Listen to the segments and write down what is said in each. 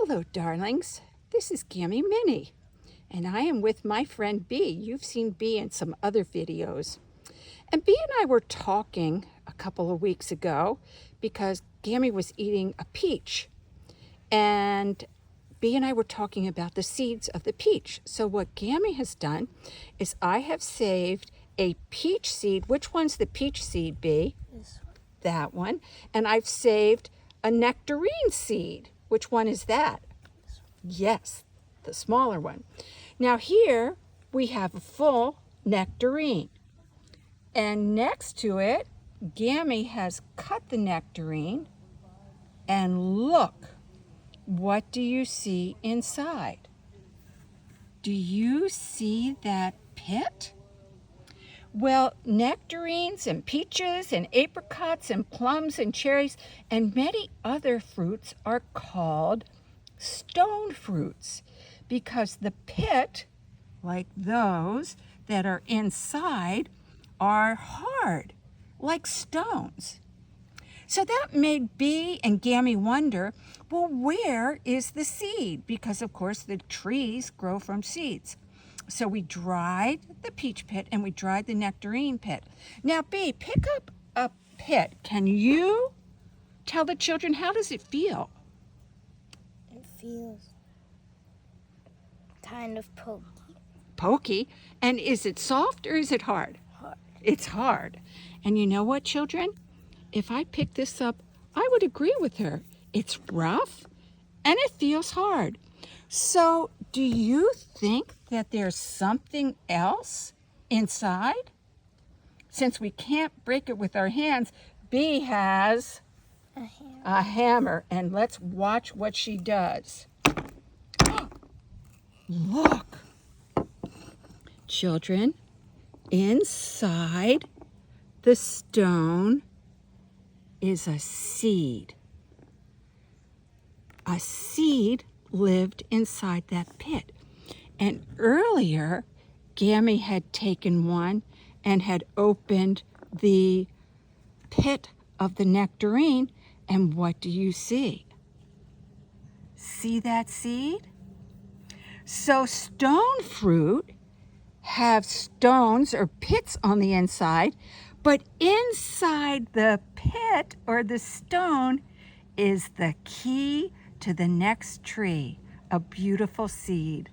Hello, darlings. This is Gammy Minnie, and I am with my friend Bee. You've seen Bee in some other videos. And Bee and I were talking a couple of weeks ago because Gammy was eating a peach. And Bee and I were talking about the seeds of the peach. So what Gammy has done is I have saved a peach seed. Which one's the peach seed, Bee? This one. That one. And I've saved a nectarine seed. Which one is that? Yes, the smaller one. Now here we have a full nectarine. And next to it, Gammy has cut the nectarine. And look, what do you see inside? Do you see that pit? Well, nectarines and peaches and apricots and plums and cherries and many other fruits are called stone fruits because the pit, like those that are inside, are hard, like stones. So that made Bee and Gammy wonder, well, where is the seed? Because, of course, the trees grow from seeds. So we dried the peach pit and we dried the nectarine pit. Now, Bee, pick up a pit. Can you tell the children, how does it feel? It feels kind of pokey. Pokey. And is it soft or is it hard? Hard. It's hard. And you know what, children? If I pick this up, I would agree with her. It's rough and it feels hard. So do you think that there's something else inside? Since we can't break it with our hands, Bee has a hammer, and let's watch what she does. Look, children, inside the stone is a seed. A seed lived inside that pit. And earlier, Gammy had taken one and had opened the pit of the nectarine. And what do you see? See that seed? So stone fruit have stones or pits on the inside, but inside the pit or the stone is the key to the next tree, a beautiful seed.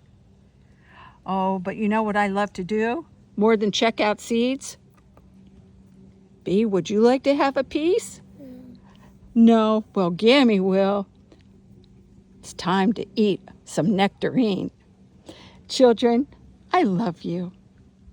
Oh, but you know what I love to do more than check out seeds? Bee, would you like to have a piece? No, well, Gammy will. It's time to eat some nectarine. Children, I love you.